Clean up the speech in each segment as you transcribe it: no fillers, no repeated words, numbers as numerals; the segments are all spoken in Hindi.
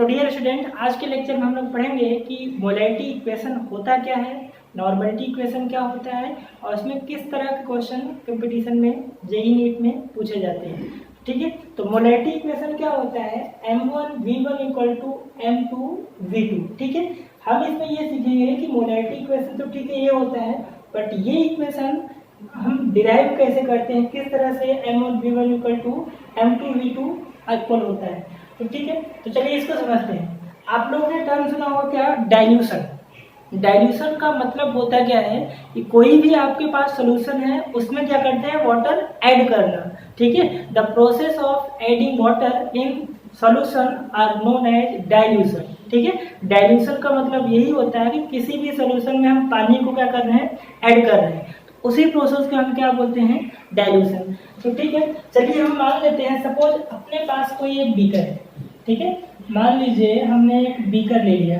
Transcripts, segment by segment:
तो डियर स्टूडेंट, आज के लेक्चर में हम लोग पढ़ेंगे कि मोलैलिटी इक्वेशन होता क्या है, नॉर्मलिटी इक्वेशन क्या होता है और उसमें किस तरह के क्वेश्चन कंपटीशन में जेईई नीट में पूछे जाते हैं। ठीक है, तो मोलैलिटी इक्वेशन क्या होता है, m1v1 इक्वल टू m2v2। ठीक है, हम इसमें ये सीखेंगे कि मोलैलिटी इक्वेशन तो ठीक है ये होता है, बट ये इक्वेशन हम डिराइव कैसे करते हैं, किस तरह से m1v1 equal to m2v2 equal होता है। तो ठीक है, तो चलिए इसको समझते हैं। आप लोगों ने टर्म सुना होगा क्या, डाइल्यूशन। डाइल्यूशन का मतलब होता क्या है कि कोई भी आपके पास सोल्यूशन है उसमें क्या करते हैं, वाटर ऐड करना। ठीक है, the process of adding water in solution are known as dilution. ठीक है, डाइल्यूशन का मतलब यही होता है कि किसी भी सोल्यूशन में हम पानी को क्या कर रहे हैं, ऐड कर रहे हैं, तो उसी प्रोसेस को हम क्या बोलते हैं, डाइल्यूशन। तो ठीक है, चलिए हम मान लेते हैं, सपोज अपने पास कोई एक बीकर है। ठीक है, मान लीजिए हमने एक बीकर ले लिया।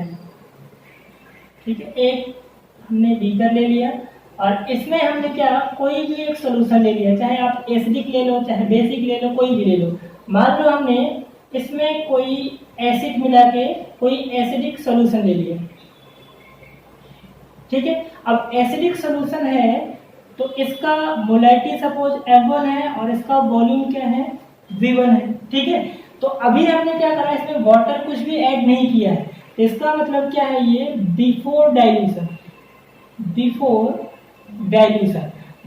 ठीक है, एक हमने बीकर ले लिया और इसमें हमने क्या, कोई भी एक सोल्यूशन ले लिया, चाहे आप एसिडिक ले लो चाहे बेसिक ले लो, कोई भी ले लो। मान लो हमने इसमें कोई एसिड मिला के कोई एसिडिक सोल्यूशन ले लिया। ठीक है, अब एसिडिक सोल्यूशन है तो इसका मोलैलिटी सपोज F1 है और इसका वॉल्यूम क्या है, V1 है। ठीक है, तो अभी हमने क्या करा, इसमें वाटर कुछ भी ऐड नहीं किया है, तो इसका मतलब क्या है, ये बिफोर डाइल्यूशन।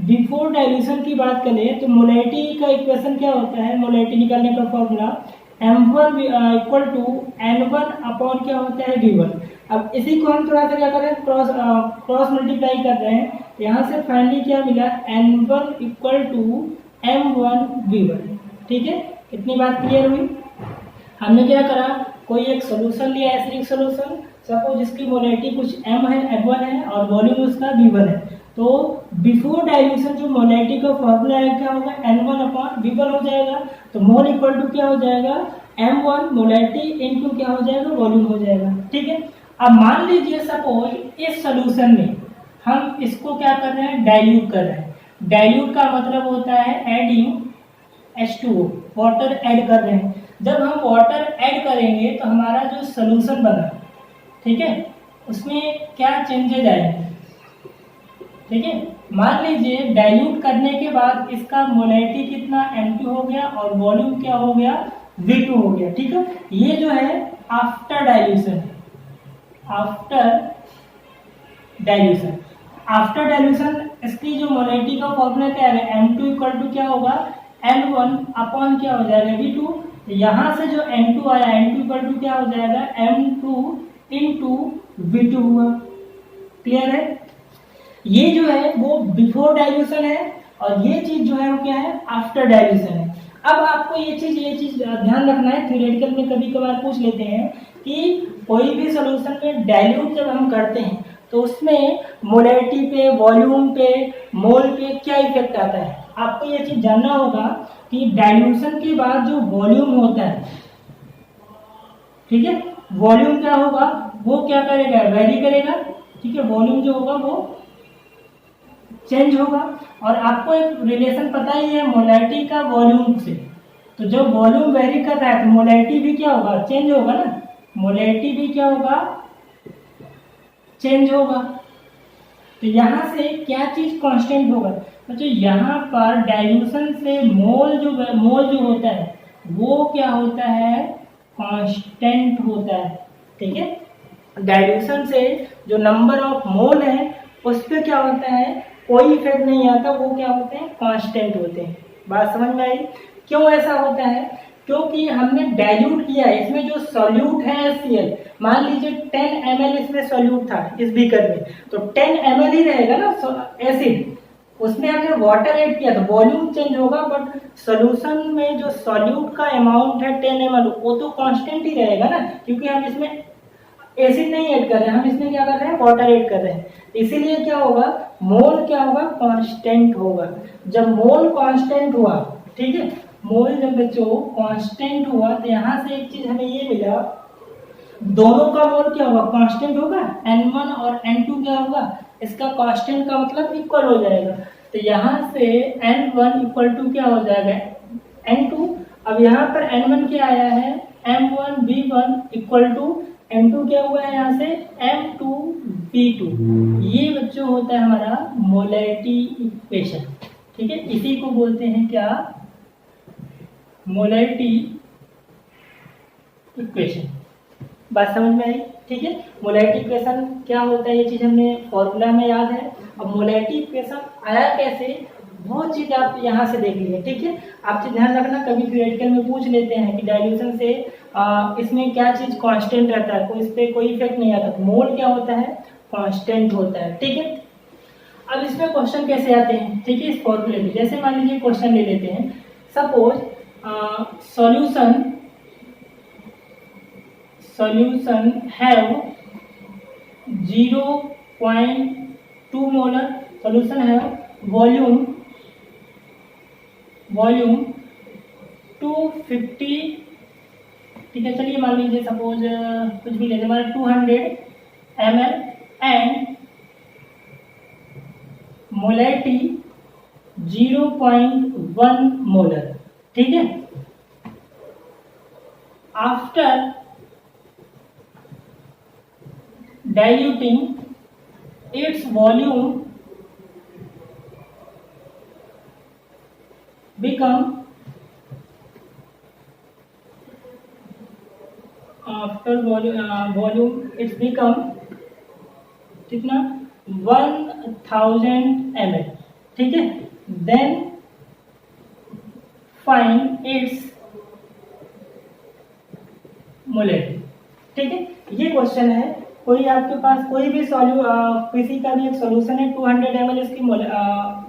बिफोर डाइल्यूशन की बात करें तो मोलैलिटी का इक्वेशन क्या होता है, मोलैलिटी निकालने का formula m1 equal to n1 upon क्या होता है, v1। अब इसी को हम थोड़ा सा क्या कर रहे हैं, क्रॉस मल्टीप्लाई कर रहे हैं। यहाँ से फाइनली क्या मिला, n1 equal to m1 v1। ठीक है, इतनी बात क्लियर हुई। हमने क्या करा, कोई एक सोल्यूशन लिया, एसिडिक सोल्यूशन, सपोज इसकी मोलैलिटी कुछ m है, F1 है और वॉल्यूम उसका v1 है। तो बिफोर डाइल्यूशन जो मोलैलिटी का फॉर्मूला है क्या होगा, n1 अपॉन v1 हो जाएगा। तो मोल इक्वल टू क्या हो जाएगा, m1 मोलैलिटी इनटू क्या हो जाएगा, वॉल्यूम हो जाएगा। ठीक है, अब मान लीजिए सपोज इस सोल्यूशन में हम इसको क्या कर रहे हैं, डाइल्यूट कर रहे हैं। डाइल्यूट का मतलब होता है एडिंग H2O, वाटर ऐड कर रहे हैं। जब हम वाटर ऐड करेंगे तो हमारा जो सोल्यूशन बना, ठीक है, उसमें क्या चेंजेज आएंगे। ठीक है, मान लीजिए डाइल्यूट करने के बाद इसका मोलैलिटी कितना, M2 हो गया और वॉल्यूम क्या हो गया, V2 हो गया। ठीक है, ये जो है आफ्टर डाइल्यूशन। आफ्टर डाइल्यूशन इसकी जो मोलैलिटी का फॉर्मूला क्या है, M2 इक्वल टू क्या होगा, N1 अपॉन क्या हो जाएगा, V2। यहाँ से जो N2 आया, N2 इक्वल टू क्या हो जाएगा, M2 इंटू V2 हुआ। क्लियर है, ये जो है वो बिफोर डाइल्यूशन है और ये चीज जो है वो क्या है, आफ्टर डाइल्यूशन है। अब आपको ये चीज ध्यान रखना है, थ्योरेटिकल में कभी कभार पूछ लेते हैं कि कोई भी सॉल्यूशन में डाइल्यूट जब हम करते हैं तो उसमें मोलैलिटी पे, वॉल्यूम पे, मोल पे क्या इफेक्ट आता है। आपको ये चीज जानना होगा कि डाइल्यूशन के बाद जो वॉल्यूम होता है, ठीक है, वॉल्यूम क्या होगा, वो क्या करेगा, वेरी करेगा। ठीक है, वॉल्यूम जो होगा वो चेंज होगा। और आपको एक रिलेशन पता ही है मोलैलिटी का वॉल्यूम से, तो जब वॉल्यूम वेरी कर रहा है तो मोलैलिटी भी क्या होगा, चेंज होगा ना। मोलैलिटी भी क्या होगा, चेंज होगा। तो यहाँ से क्या चीज कांस्टेंट होगा, तो यहाँ पर डाइल्यूशन से मोल जो होता है वो क्या होता है, कांस्टेंट होता है। ठीक है, डाइल्यूशन से जो नंबर ऑफ मोल है उस पर क्या होता है, कोई इफेक्ट नहीं आता, वो क्या होते हैं, कांस्टेंट होते हैं। बात समझ में आई, क्यों ऐसा होता है, क्योंकि हमने डाइल्यूट किया है। इसमें जो सॉल्यूट है HCl, मान लीजिए 10 ml इसमें सॉल्यूट था इस बीकर में, तो 10 ml ही रहेगा ना एसिड, उसमें हमने वाटर ऐड किया तो वॉल्यूम चेंज होगा, बट सॉल्यूशन में जो सॉल्यूट का अमाउंट है 10 ml वो तो कांस्टेंट ही रहेगा ना, क्योंकि हम इसमें एसिड नहीं ऐड कर रहे हैं, हम इसमें क्या कर रहे हैं, वाटर ऐड कर रहे हैं। इसीलिए क्या होगा, मोल क्या होगा, कांस्टेंट होगा। जब मोल कांस्टेंट हुआ, ठीक है, मोल जब बच्चों कांस्टेंट हुआ तो यहाँ से एक चीज हमें ये मिला, दोनों का मोल क्या होगा, कांस्टेंट होगा। N1 और N2 क्या होगा, इसका कांस्टेंट का मतलब इक्वल हो जाएगा। तो यहाँ से N1 इक्वल टू क्या हो जाएगा, N2। अब यहाँ पर N1 क्या आया है, M1V1 इक्वल टू M2 क्या हुआ है यहाँ से M2V2। ये बच्चों होता है हमारा मोलैरिटी इक्वेशन। ठीक है, इसी को बोलते हैं क्या, मोलैरिटी इक्वेशन। बात समझ में आई? ठीक है, मोलैरिटी इक्वेशन क्या होता है ये चीज़ हमने फॉर्मूला में याद है। अब मोलैरिटी इक्वेशन आया कैसे वो चीज़ आप यहाँ से देख लीजिए। ठीक है, आप चीज़ ध्यान रखना, कभी थ्योरेटिकल में पूछ लेते हैं कि डाइल्यूशन से इसमें क्या चीज़ कांस्टेंट रहता है, कोई इस पर कोई इफेक्ट नहीं आता। मोल क्या होता है, कांस्टेंट होता है। ठीक है, अब इसमें क्वेश्चन कैसे आते हैं, ठीक है, इस फॉर्मूले में जैसे मान लीजिए क्वेश्चन ले लेते हैं, suppose solution have 0.2 molar, solution have volume 250। ठीक है, चलिए मान लीजिए सपोज कुछ भी लेते हैं, 200 ml एंड मोलैरिटी 0.1 मोलर। ठीक है, after diluting its volume become after volume it's become कितना 1000 ml। ठीक है, then find its मोलैरिटी। ठीक है, ये क्वेश्चन है, कोई आपके पास कोई भी किसी का भी एक सॉल्यूशन है, 200 ml इसकी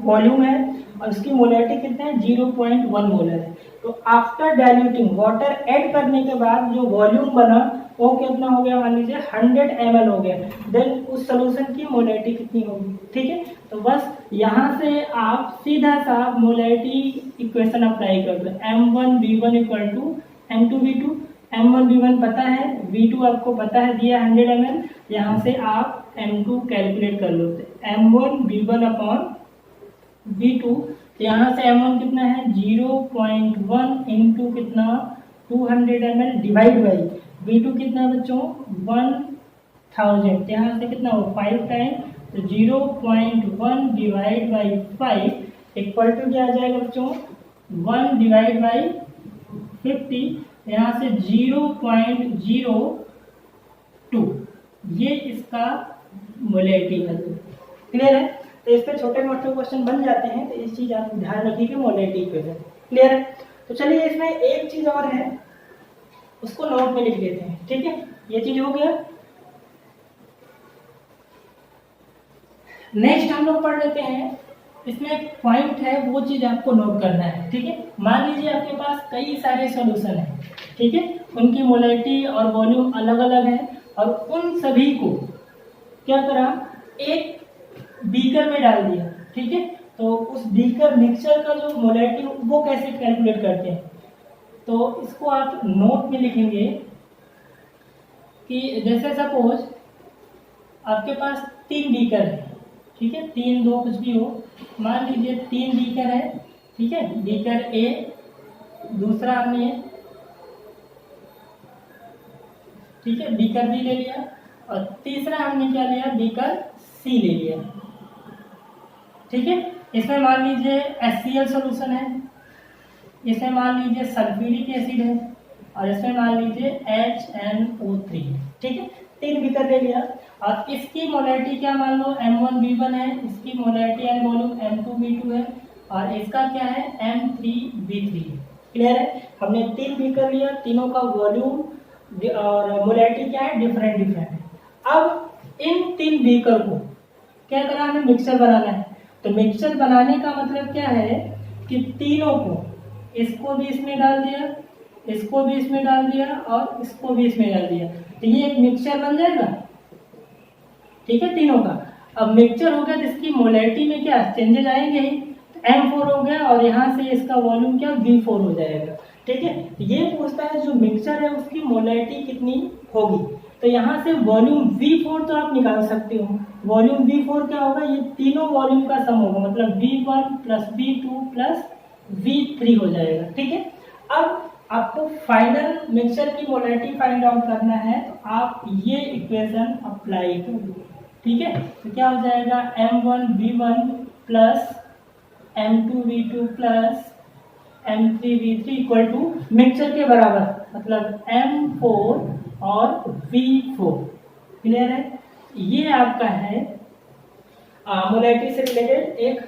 वॉल्यूम है और उसकी मोलैरिटी कितना है 0.1 मोलर है। तो आफ्टर डाइल्यूटिंग वाटर ऐड करने के बाद जो वॉल्यूम बना वो कितना हो गया, मान लीजिए 100 ml हो गया। देन उस सॉल्यूशन की मोलैरिटी कितनी होगी। ठीक है, तो बस यहाँ से आप सीधा सा मोलैरिटी इक्वेशन अप्लाई कर दो, M1V1 equal to M2V2। M1V1 पता है, V2 आपको पता है दिया 100 ml, यहाँ से आप M2 कैलकुलेट कर लो, M1V1 अपॉन V2। यहाँ से M1 कितना है 0.1 इंटू कितना 200 ml डिवाइड बाई V2 कितना बच्चों 1000, यहाँ से कितना हो 5 टाइम, तो 0.1 डिवाइड बाई 5 इक्वल टू क्या आ जाएगा बच्चों 1 डिवाइड बाई 50, यहाँ से 0.02। ये इसका मोलैरिटी वैल्यू। क्लियर है? तो इस पर छोटे मोटे क्वेश्चन बन जाते हैं, तो इस चीज़ आप ध्यान रखिए मोलैरिटी इक्वेशन। क्लियर है? तो चलिए इसमें एक चीज़ और है, उसको नोट में लिख लेते हैं। ठीक है, ये चीज़ हो गया। नेक्स्ट हम लोग पढ़ लेते हैं, इसमें एक पॉइंट है, वो चीज़ आपको नोट करना है। ठीक है, मान लीजिए आपके पास कई सारे सॉल्यूशन हैं। ठीक है, उनकी मोलैरिटी और वॉल्यूम अलग अलग है और उन सभी को क्या करा, एक बीकर में डाल दिया। ठीक है, तो उस बीकर मिक्सचर का जो मोलैरिटी वो कैसे कैलकुलेट करते हैं, तो इसको आप नोट में लिखेंगे कि जैसे सपोज आपके पास 3 बीकर है। ठीक है, 3 2 कुछ भी हो, मान लीजिए 3 बीकर है। ठीक है, बीकर ए, दूसरा हमने ठीक है बीकर बी ले लिया और तीसरा हमने क्या लिया बीकर सी ले लिया। ठीक है, इसमें मान लीजिए HCl सॉल्यूशन है, इसमें मान लीजिए सल्फ्यूरिक एसिड है और इसमें मान लीजिए HNO3। ठीक है, 3 बीकर ले लिया और इसकी मोलैरिटी क्या मान लो M1V1 है, इसकी मोलैरिटी एंड वॉल्यूम M2V2 है और इसका क्या है M3V3। क्लियर है? हमने 3 बीकर लिया, तीनों का वॉल्यूम और मोलैरिटी क्या है डिफरेंट है। अब इन 3 बीकर को क्या करना है, मिक्सचर बनाना है। तो मिक्सचर बनाने का मतलब क्या है कि तीनों को, इसको भी इसमें डाल दिया, इसको भी इसमें डाल दिया और इसको भी इसमें डाल दिया, तो ये एक मिक्सचर बन जाएगा। ठीक है, तीनों का अब मिक्सचर हो गया, तो इसकी मोलैरिटी में क्या चेंजेस आएंगे ही, M4 हो गया और यहाँ से इसका वॉल्यूम क्या V4 हो जाएगा। ठीक है, ये पूछता है जो मिक्सचर है उसकी मोलैरिटी कितनी होगी, तो यहाँ से वॉल्यूम V4 तो आप निकाल सकते हो। वॉल्यूम V4 क्या होगा, ये तीनों वॉल्यूम का सम होगा, मतलब V1 plus V2 plus V3 हो जाएगा। ठीक है, अब आपको फाइनल मिक्सचर की मोलैरिटी फाइंड आउट करना है, तो आप ये इक्वेशन अप्लाई कर दो। ठीक है, तो क्या हो जाएगा, M1V1 plus M2V2 plus M3V3 equal to mixture के बराबर, मतलब M4 और V4। क्लियर है? ये आपका है मोलैरिटी से रिलेटेड एक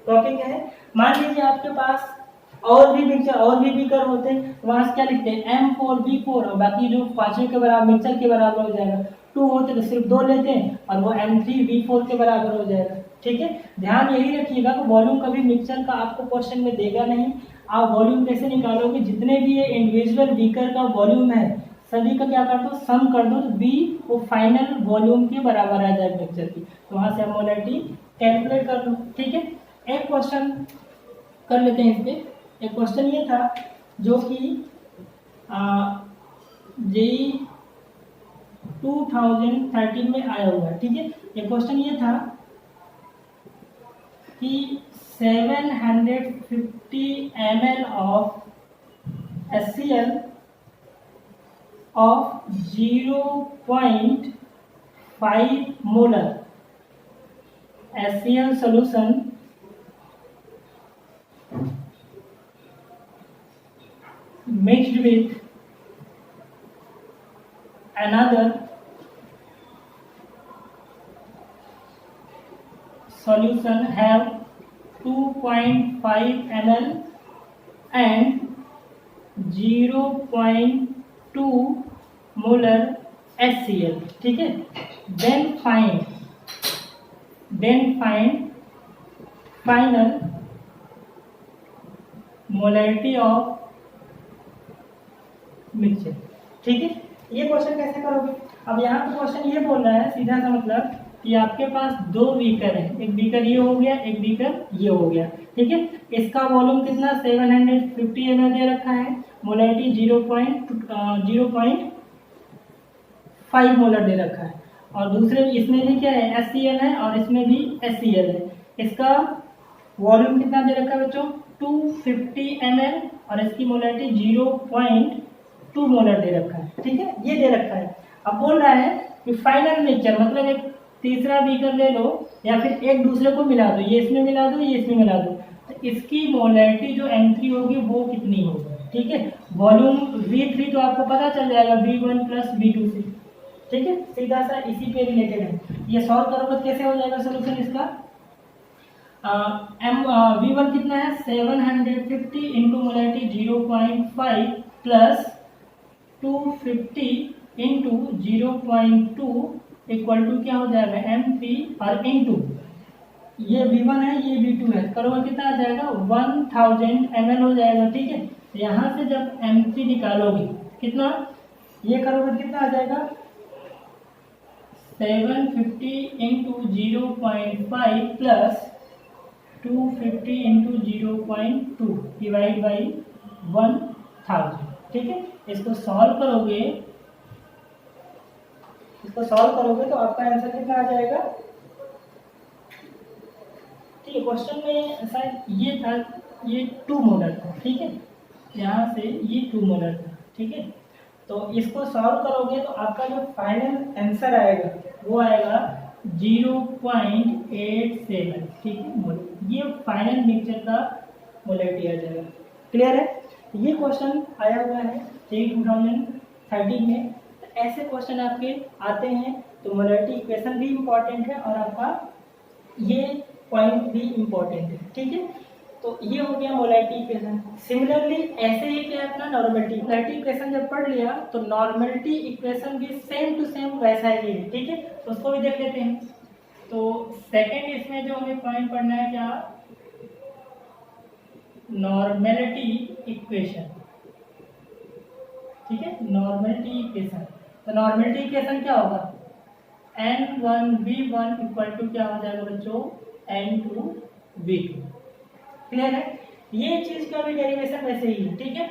टॉपिक है। मान लीजिए आपके पास और भी मिक्सचर और भी बीकर होते हैं, तो वहां से क्या लिखते हैं, M4V4 और बाकी जो पांचवें के बराबर मिक्सचर के बराबर हो जाएगा। 2 होते तो सिर्फ 2 लेते हैं और वो M3V4 के बराबर हो जाएगा। ठीक है, ध्यान यही रखिएगा कि वॉल्यूम कभी मिक्सचर का आपको क्वेश्चन में देगा नहीं। आप वॉल्यूम कैसे निकालोगे, जितने भी ये इंडिविजुअल बीकर का वॉल्यूम है सभी का क्या कर दो, सम कर दो, तो बी वो फाइनल वॉल्यूम के बराबर आ जाएगा मिक्सचर की, तो वहां से आप मोलैरिटी कैलकुलेट कर लो। ठीक है, एक क्वेश्चन कर लेते हैं इस पे। एक क्वेश्चन ये था जो कि जेई 2013 में आया हुआ है। ठीक है, एक क्वेश्चन ये था कि 750 ml of HCl of 0.5 molar HCl solution mixed with another solution have 2.5 ml and 0.2 molar HCl। ठीक है, then find final molarity of mixture. ठीक है, ये क्वेश्चन कैसे करोगे, अब यहाँ पे क्वेश्चन ये बोल रहा है सीधा सा मतलब कि आपके पास 2 बीकर है, एक बीकर ये हो गया, एक बीकर ये हो गया। ठीक है, इसका वॉल्यूम कितना 750 ml दे रखा है, मोलैरिटी 0.5 मोलर दे रखा है, और दूसरे इसमें भी क्या है, HCl है और इसमें भी HCl है। इसका वॉल्यूम कितना दे रखा है बच्चों, 250 ml और इसकी मोलैरिटी 0.2 मोलर दे रखा है। ठीक है, ये दे रखा है। अब बोल रहा है कि फाइनल मिक्सचर, मतलब एक तीसरा बीकर ले लो या फिर एक दूसरे को मिला दो, ये इसमें मिला दो, ये इसमें मिला दो, तो इसकी मोलैरिटी जो M3 होगी वो कितनी होगी। ठीक है, वॉल्यूम V3 तो आपको पता चल जाएगा V1 प्लस V2 से। ठीक है, सीधा सा इसी पे रिलेटेड है। ये सॉल्व करोगे कैसे हो जाएगा सोल्यूशन इसका, V1 कितना है 750 into molarity 0.5 plus 250 into 0.2 equal to क्या हो जाएगा M3 और इंटू ये V1 है ये V2 है, करोगे कितना आ जाएगा 1000 ml हो जाएगा। ठीक है, यहाँ से जब M3 निकालोगे कितना, ये करोगे कितना आ जाएगा 750 into 0.5 plus 250 into 0.2 divide by 1000। ठीक है, इसको सॉल्व करोगे तो आपका आंसर कितना आ जाएगा। ठीक है, क्वेश्चन में शायद ये था, ये 2 मोलर था। ठीक है, यहाँ से ये 2 मोलर था। ठीक है, तो इसको सॉल्व करोगे तो आपका जो फाइनल आंसर आएगा वो आएगा 0.87। ठीक है, ये फाइनल मिक्सचर का मोलैरिटी आ जाएगा। क्लियर है, ये क्वेश्चन आया हुआ है 2013 में। ऐसे क्वेश्चन आपके आते हैं, तो मोलैरिटी इक्वेशन भी इम्पॉर्टेंट है और आपका ये पॉइंट भी इम्पॉर्टेंट है। ठीक है, तो ये हो गया मोलैरिटी इक्वेशन। सिमिलरली ऐसे ही क्या अपना नॉर्मलिटी इक्वेशन जब पढ़ लिया तो नॉर्मलिटी इक्वेशन भी सेम टू सेम वैसा ही है। ठीक है, तो उसको भी देख लेते हैं। तो सेकंड इसमें जो हमें पॉइंट पढ़ना है क्या, नॉर्मलिटी इक्वेशन। ठीक है, नॉर्मलिटी इक्वेशन, तो नॉर्मलिटी इक्वेशन क्या होगा, N1V1 इक्वल टू क्या हो जाएगा बच्चों N2V2। क्लियर है, ये चीज का भी डेरिवेशन वैसे ही है। ठीक है,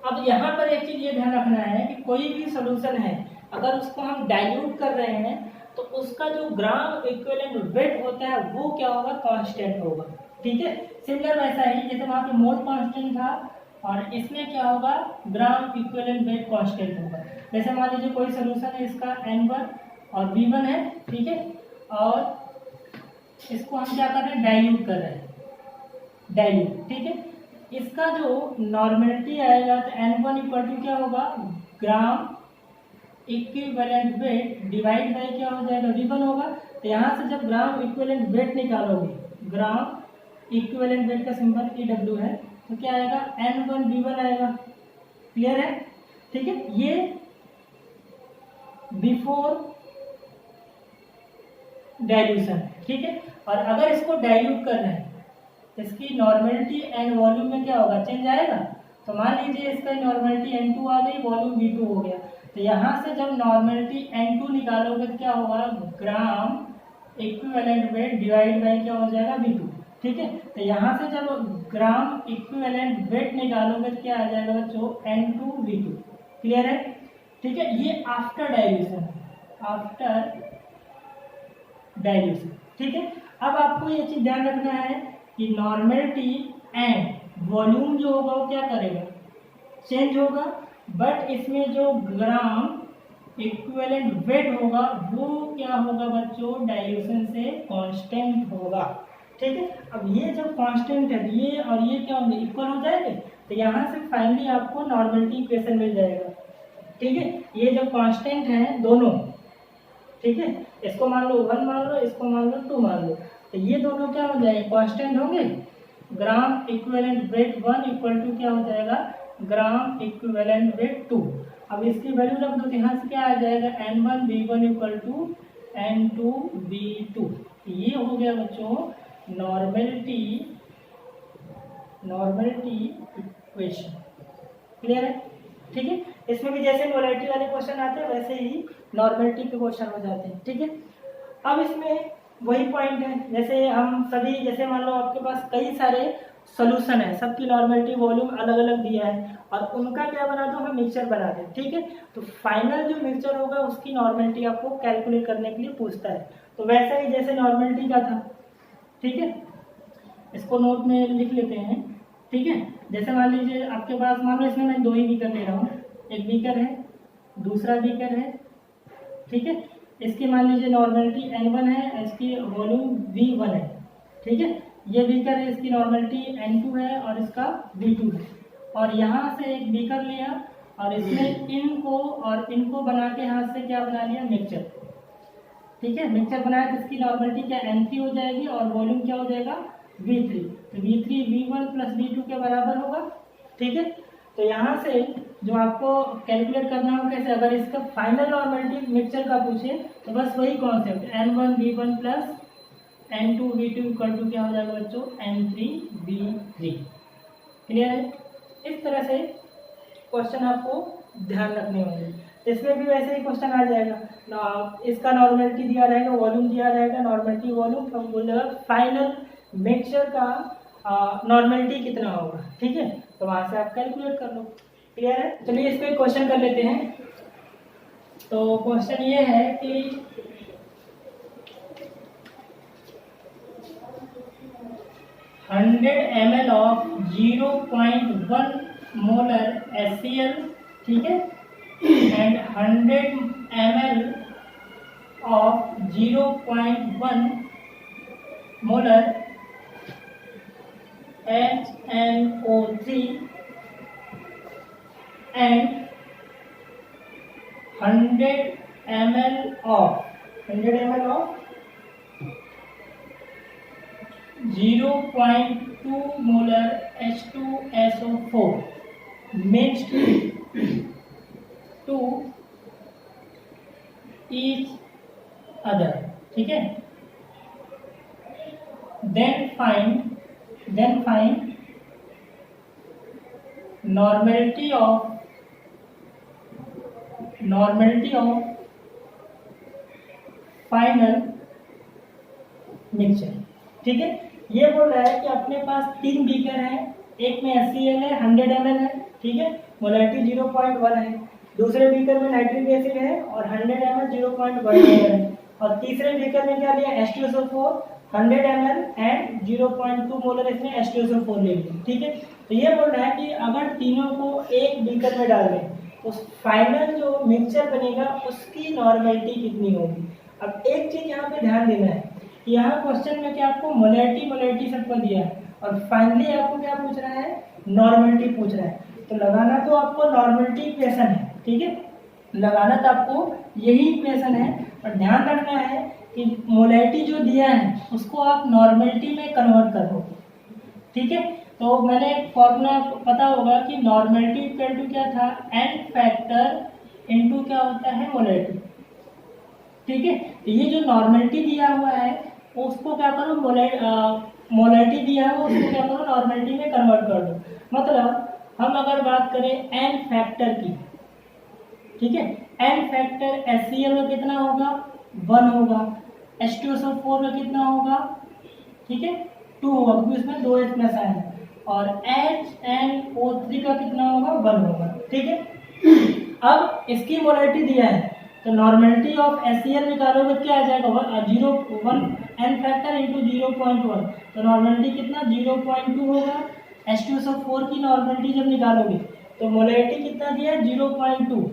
अब यहाँ पर एक चीज ये ध्यान रखना है कि कोई भी सॉल्यूशन है अगर उसको हम डाइल्यूट कर रहे हैं तो उसका जो ग्राम इक्विवेलेंट वेट होता है वो क्या होगा, कांस्टेंट होगा। ठीक है, सिमिलर वैसा ही जैसे वहाँ पे मोल कांस्टेंट था और इसमें क्या होगा, ग्राम इक्विवेलेंट वेट कांस्टेंट होगा। जैसे मान लीजिए कोई सोल्यूशन है, इसका N1 और V1 है, ठीक है, और इसको हम क्या कर रहे हैं, डाइल्यूट कर रहे हैं, डाइल्यूट, ठीक है। इसका जो नॉर्मेलिटी आएगा तो N1 इक्वल टू क्या होगा, ग्राम इक्विवेलेंट वेट डिवाइड बाय क्या हो जाएगा, V1 होगा। तो यहाँ से जब ग्राम इक्विवेलेंट वेट निकालोगे, ग्राम इक्विवेलेंट वेट का सिंबल EW है, तो क्या आएगा, N1 V1 आएगा। क्लियर है, ठीक है। ये बिफोर डाइल्यूशन, ठीक है। और अगर इसको डाइल्यूट कर रहे हैं, इसकी नॉर्मेलिटी एंड वॉल्यूम में क्या होगा, चेंज आएगा। तो मान लीजिए इसका नॉर्मेलिटी N2 आ गई, वॉल्यूम V2 हो गया। तो यहाँ से जब नॉर्मेलिटी N2 निकालोगे तो क्या होगा, ग्राम इक्विवेलेंट वेट डिवाइड बाय क्या हो जाएगा, V2, ठीक है। तो यहाँ से जब ग्राम इक्विवेलेंट वेट निकालोगे तो क्या आ जाएगा बच्चों, N2 V2। क्लियर है, ठीक है। ये आफ्टर डाइल्यूशन, आफ्टर डाइल्यूशन, ठीक है। अब आपको ये चीज ध्यान रखना है कि नॉर्मेलिटी एंड वॉल्यूम जो होगा वो क्या करेगा, चेंज होगा, बट इसमें जो ग्राम इक्विवेलेंट वेट होगा वो क्या होगा बच्चों, डाइल्यूशन से कांस्टेंट होगा, ठीक है। अब ये जब कांस्टेंट है, ये और ये क्या होंगे, इक्वल हो जाएंगे। तो यहाँ से फाइनली आपको नॉर्मेलिटी इक्वेशन मिल जाएगा, ठीक है। ये जब कांस्टेंट है दोनों, ठीक है, इसको मान लो 1 मान लो, इसको मान लो 2 मान लो, तो ये दोनों क्या हो जाएंगे, कांस्टेंट होंगे। Gram equivalent weight 1 equal to क्या हो जाएगा, ग्राम इक्विवेलेंट वेट 2। अब इसकी वैल्यू रख दो तो यहाँ से क्या आ जाएगा, N1 V1 equal to N2 V2। ये हो गया बच्चों नॉर्मेलिटी इक्वेशन। क्लियर है, ठीक है। इसमें भी जैसे मोलैरिटी वाले क्वेश्चन आते हैं वैसे ही नॉर्मेलिटी के क्वेश्चन हो जाते हैं, ठीक है। अब इसमें वही पॉइंट है, जैसे हम सभी, जैसे मान लो आपके पास कई सारे सोल्यूशन है, सबकी नॉर्मेलिटी वॉल्यूम अलग अलग दिया है और उनका क्या बना दो, हम मिक्सचर बना दें, ठीक है। तो फाइनल जो मिक्सचर होगा उसकी नॉर्मेलिटी आपको कैलकुलेट करने के लिए पूछता है। तो वैसे ही जैसे नॉर्मेलिटी का था, ठीक है, इसको नोट में लिख लेते हैं, ठीक है। जैसे मान लीजिए आपके पास, मान लो इसमें मैं 2 ही बीकर ले रहा हूँ, एक बीकर है, दूसरा बीकर है, ठीक है। इसकी मान लीजिए नॉर्मेलिटी N1 है, इसकी वॉल्यूम V1 है, ठीक है। ये बीकर है, इसकी नॉर्मेलिटी N2 है और इसका V2 है। और यहाँ से एक बीकर लिया और इसमें इनको और इनको बना के हाथ से क्या बना लिया, मिक्सचर, ठीक है। मिक्सचर बनाया तो इसकी नॉर्मेलिटी क्या N3 हो जाएगी और वॉल्यूम क्या हो जाएगा, V3। तो V3 V1 प्लस V2 के बराबर होगा, ठीक है। तो यहाँ से जो आपको कैलकुलेट करना हो कैसे, अगर इसका फाइनल नॉर्मेलिटी मिक्सचर का पूछे तो बस वही concept, N1 V1 plus N2 V2 equal to क्या हो जाएगा बच्चों, N3 V3। क्लियर है, इस तरह से क्वेश्चन आपको ध्यान रखने होंगे। इसमें भी वैसे ही क्वेश्चन आ जाएगा ना, इसका नॉर्मेलिटी दिया रहेगा, वॉल्यूम दिया रहेगा, नॉर्मेलिटी वॉल्यूम, तो बोलेगा फाइनल मिक्सचर का नॉर्मेलिटी कितना होगा, ठीक है। तो वहाँ से आप कैलकुलेट कर लो। क्लियर है, चलिए इस पर क्वेश्चन कर लेते हैं। तो क्वेश्चन ये है कि 100 ml ऑफ 0.1 मोलर HCl, ठीक है, and 100 ml of 0.1 molar HNO3 and 100 ml of 0.2 molar H2SO4 mixed to each other, ठीक है। then find normality of final mixture, ठीक है। ये बोल रहा है कि अपने पास 3 बीकर हैं, एक में HCl है 100 ml है, ठीक है, मोलैरिटी 0.1 है, दूसरे बीकर में नाइट्रिक एसिड है और 100 ml 0.1 है, और तीसरे बीकर में क्या लिया, H2SO4 100 ml एंड 0.2 मोलर इसमें H2SO4 ले लिया, ठीक है। तो ये बोल रहा है कि अगर तीनों को एक बीकर में डाल दें तो फाइनल जो मिक्सचर बनेगा उसकी नॉर्मेलिटी कितनी होगी। अब एक चीज यहाँ पे ध्यान देना है, यहाँ क्वेश्चन में क्या आपको मोलैरिटी सबको दिया है और फाइनली आपको क्या पूछ रहा है, नॉर्मेलिटी पूछ रहा है। तो लगाना तो आपको नॉर्मेलिटी इक्वेशन है, ठीक है, लगाना तो आपको यही इक्वेशन है, और ध्यान रखना है कि मोलैरिटी जो दिया है उसको आप नॉर्मेलिटी में कन्वर्ट कर दो, ठीक है। तो मैंने फॉर्मूला पता होगा कि नॉर्मेलिटी इक्वल टू क्या था, एन फैक्टर इनटू क्या होता है, मोलैरिटी, ठीक है। तो ये जो नॉर्मेलिटी दिया हुआ है उसको क्या करो, मोलैरिटी दिया है उसको क्या करो, नॉर्मेलिटी में कन्वर्ट कर दो। मतलब हम अगर बात करें एन फैक्टर की, ठीक है, एन फैक्टर HCl का कितना होगा, 1 होगा, H2SO4 का कितना होगा, ठीक है, 2 होगा क्योंकि इसमें 2H प्लस आया है, और HNO3 का कितना होगा, 1 होगा, ठीक है। अब इसकी मोलैरिटी दिया है तो नॉर्मेलिटी ऑफ HCl निकालोगे क्या आ जाएगा, 0.1 एन फैक्टर इंटू 0.1, तो नॉर्मेलिटी कितना 0.2 होगा। H2SO4 की नॉर्मेलिटी जब निकालोगे तो मोलैरिटी कितना दिया है, 0.2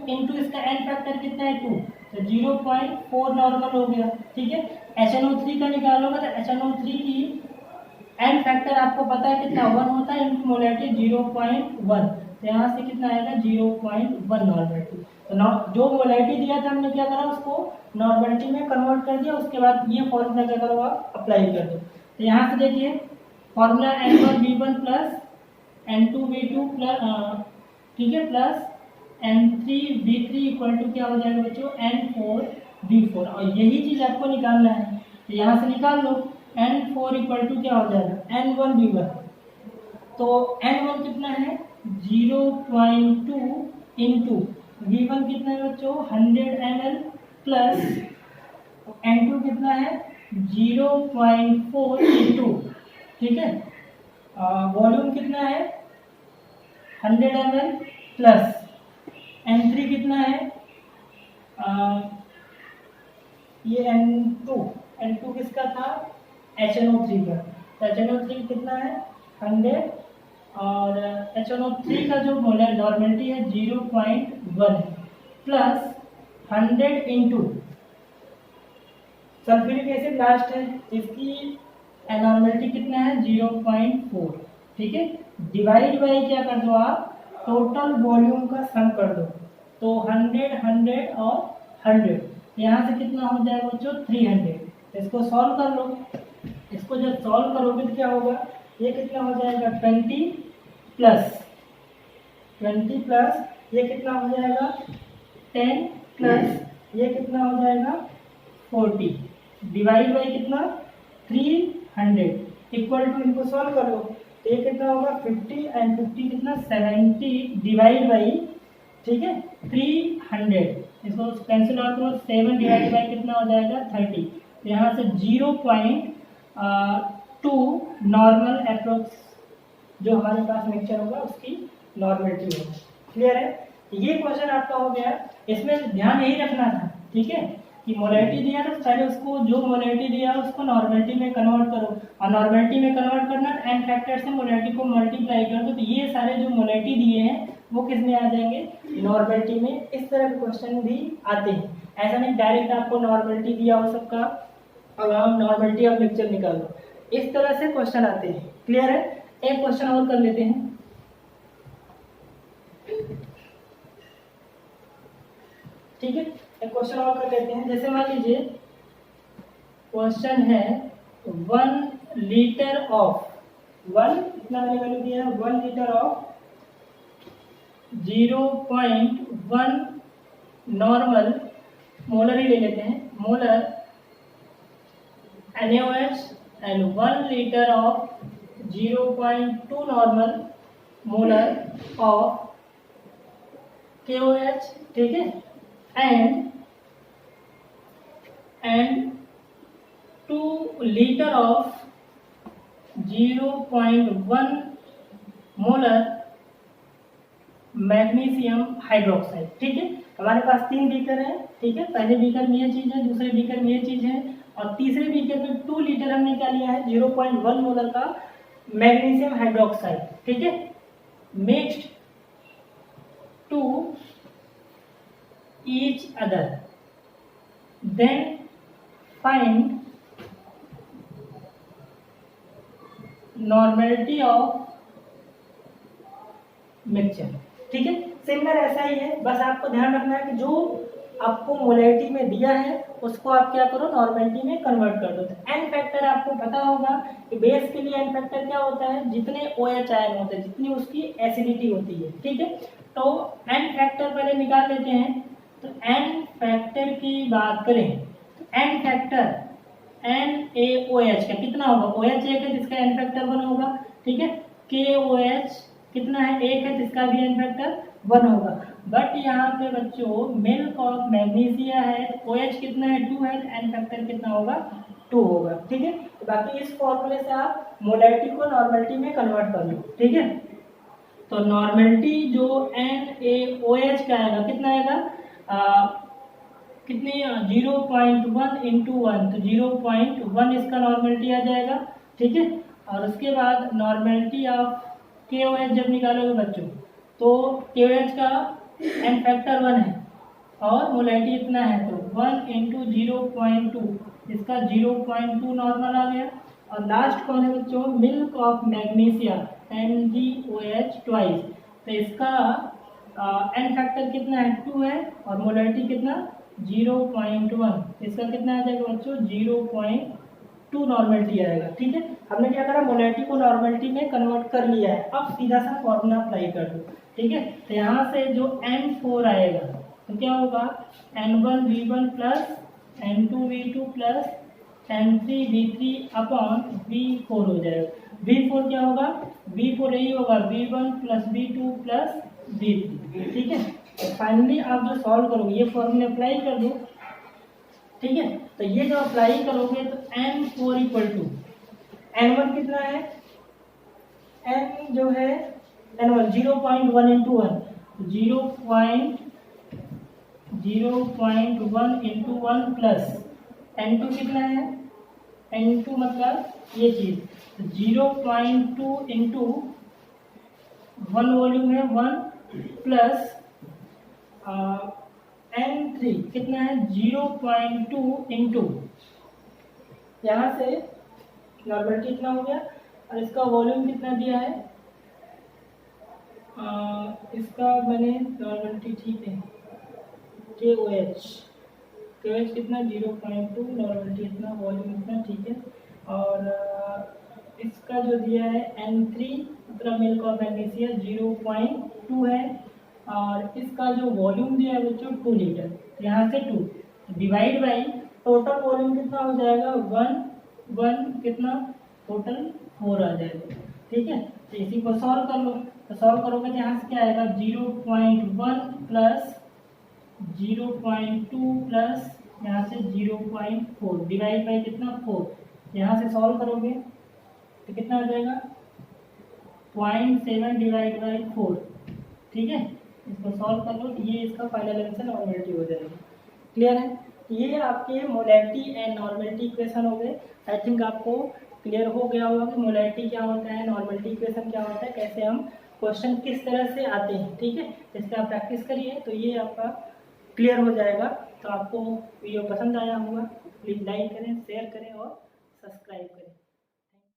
इंटू इसका एन फैक्टर कितना है 2, तो 0.4 नॉर्मल हो गया, ठीक है। HNO3 का निकालोगे तो HNO3 की एन फैक्टर आपको पता है कितना 1 होता है, इनकी मोलैरिटी 0.1, तो यहाँ से कितना आएगा 0.1 नॉर्मेलिटी। तो जो मोलैरिटी दिया था हमने क्या करा, उसको नॉर्मेलिटी में कन्वर्ट कर दिया, उसके बाद ये फॉर्मूला क्या करो आप अप्लाई कर दो। तो यहाँ से देखिए formula N1V1 plus N2V2 plus, ठीक है, प्लस N3V3 इक्वल टू क्या हो जाएगा बच्चों, N4V4, और यही चीज आपको निकालना है। तो यहाँ से निकाल लो, N4 इक्वल टू क्या हो जाएगा, N1V1, तो N1 कितना है 0.2 इंटू V1 कितना है बच्चों 100 ml प्लस N2 कितना है 0.4 इंटू, ठीक है, वॉल्यूम कितना है 100 ml प्लस N3 कितना है, ये N2 किसका था, HNO3 का, तो HNO3 कितना है 100, और HNO3 का जो नॉर्मेलिटी है 0.1 plus 100 into sulphuric acid last है, इसकी नॉर्मेलिटी कितना है 0.4, ठीक है, डिवाइड बाई क्या कर दो आप, टोटल वॉल्यूम का सम कर दो, तो 100 100 और 100, यहाँ से कितना हो जाएगा बच्चों 300। इसको सॉल्व कर लो, इसको जब सॉल्व करोगे तो क्या होगा, ये कितना हो जाएगा 20 प्लस ये कितना हो जाएगा 10 प्लस ये कितना हो जाएगा 40, डिवाइड बाई कितना 300 इक्वल टू, इनको सॉल्व कर लो तो ये कितना होगा 50 एंड 50 कितना 70 डिवाइड बाई, ठीक है, 300, इसको कैंसिल आउट करो, 7 डिवाइड बाई कितना हो जाएगा 30, तो यहाँ से 0.2 नॉर्मल अप्रोक्स जो हमारे पास मिक्सचर होगा उसकी नॉर्मेलिटी होगी। क्लियर है, ये क्वेश्चन आपका हो गया। इसमें ध्यान यही रखना था, ठीक है, कि मोलैरिटी दिया तो पहले उसको जो मोलैरिटी दिया उसको नॉर्मेलिटी में कन्वर्ट करो, और नॉर्मेलिटी में कन्वर्ट करना एन फैक्टर से मोलैरिटी को मल्टीप्लाई कर दो, तो ये सारे जो मोलैरिटी दिए हैं वो किस में आ जाएंगे, नॉर्मेलिटी में। इस तरह के क्वेश्चन भी आते हैं, ऐसा नहीं डायरेक्ट आपको नॉर्मेलिटी दिया हो सबका और आप नॉर्मेलिटी ऑफ मिक्सचर निकाल दो, इस तरह से क्वेश्चन आते हैं। क्लियर है, एक क्वेश्चन और कर लेते हैं। ठीक है, एक क्वेश्चन और कर लेते हैं। जैसे मान लीजिए क्वेश्चन है 1 लीटर ऑफ 1, कितना मैंने वैल्यू दिया है 1 लीटर ऑफ 0.1 नॉर्मल मोलर ही ले लेते हैं, molar NaOH and 1 litre of 0.2 normal molar of KOH, ठीक है, and 2 liter of 0.1 molar magnesium hydroxide. ठीक है, हमारे पास 3 बीकर है, ठीक है, पहले बीकर में ये चीज है, दूसरे बीकर में ये चीज है, और तीसरे बीकर में 2 लीटर हमने क्या लिया है 0.1 मोलर का मैग्नीशियम हाइड्रोक्साइड, ठीक है, mixed to each other, then find normality of mixture. ठीक है, सिमिलर ऐसा ही है, बस आपको ध्यान रखना है कि जो आपको मोलैरिटी में दिया है उसको आप क्या करो, नॉर्मेलिटी में कन्वर्ट कर दो। तो एन फैक्टर आपको पता होगा कि बेस के लिए एन फैक्टर क्या होता है, जितने OH आयन होते हैं, जितनी उसकी एसिडिटी होती है। ठीक है, तो एन फैक्टर पहले निकाल लेते हैं। तो एन फैक्टर की बात करें तो एन फैक्टर NaOH का कितना होगा, OH एक है जिसका एन फैक्टर 1 होगा। ठीक है, KOH कितना है, एक है जिसका भी एन फैक्टर 1 होगा। बट यहाँ पे बच्चों मिल्क ऑफ मैग्नीशिया है, तो OH कितना है, 2 है, तो एन फैक्टर कितना होगा, 2 होगा। ठीक है, तो बाकी इस फॉर्मूले से आप मोलैरिटी को नॉर्मेलिटी में कन्वर्ट कर लो। ठीक है, तो नॉर्मेलिटी जो NaOH का आएगा कितना आएगा, कितनी 0.1 इंटू 1, तो 0.1 इसका नॉर्मेलिटी आ जाएगा। ठीक है, और उसके बाद नॉर्मेलिटी ऑफ KOH जब निकालोगे बच्चों, तो KOH का एन फैक्टर 1 है और मोलैरिटी इतना है, तो 1 इंटू 0.2, इसका 0.2 नॉर्मल आ गया। और लास्ट कौन है बच्चों, milk of magnesia MgOH twice, तो इसका एन फैक्टर कितना है, 2 है, और मोलैरिटी कितना 0.1, इसका कितना आ जाएगा बच्चों, 0.2 नॉर्मेलिटी आएगा। ठीक है, हमने क्या करा, मोलैरिटी को नॉर्मेलिटी में कन्वर्ट कर लिया है। अब सीधा सा फॉर्मूला अप्लाई कर दो। ठीक है, तो यहाँ से जो N4 आएगा तो क्या होगा, N1V1 plus N2V2 plus N3V3 upon V4 हो जाएगा। V4 क्या होगा, V4 यही होगा V1 plus V2 plus V3। ठीक है, तो फाइनली आप जो सॉल्व करोगे ये फॉर्मूला अप्लाई कर दो। ठीक है, तो ये जो अप्लाई करोगे तो N4 इक्वल टू N1 कितना है, N जो है N1 0.1 into 1, 0.1 into 1 plus N2 कितना है, N2 मतलब ये चीज, 0.2 इंटू 1 वॉल्यूम है 1 प्लस N3 कितना है, 0.2 इंटू, यहाँ से नॉर्मेलिटी कितना हो गया और इसका वॉल्यूम कितना दिया है, इसका मैंने नॉर्मेलिटी ठीक है, KOH कितना 0.2, नॉर्मेलिटी इतना, वॉल्यूम इतना। ठीक है, और इसका जो दिया है N3 मतलब मिल्क ऑफ मैग्नीशिया 0.2 है, और इसका जो वॉल्यूम दिया है बच्चों 2 लीटर, यहाँ से 2 डिवाइड बाई टोटल वॉल्यूम कितना हो जाएगा, 1 कितना, टोटल 4 आ जाएगा। ठीक है, तो इसी को सॉल्व कर लो, तो सॉल्व करोगे तो यहाँ से क्या आएगा, 0.1 प्लस 0.2 प्लस यहाँ से 0.4 डिवाइड बाई कितना 4, यहाँ से सॉल्व करोगे तो कितना आ जाएगा, 0.7 डिवाइड बाई 4। ठीक है, इसको सॉल्व कर लो, ये इसका फाइनल आंसर नॉर्मेलिटी हो जाएगी। क्लियर है, ये आपके मोलैरिटी एंड नॉर्मेलिटी इक्वेशन हो गए। आई थिंक आपको क्लियर हो गया होगा कि मोलैरिटी क्या होता है, नॉर्मेलिटी इक्वेशन क्या होता है, कैसे हम क्वेश्चन किस तरह से आते हैं। ठीक है, इसका आप प्रैक्टिस करिए तो ये आपका क्लियर हो जाएगा। तो आपको वीडियो पसंद आया होगा, प्लीज़ लाइक करें, शेयर करें और सब्सक्राइब करें।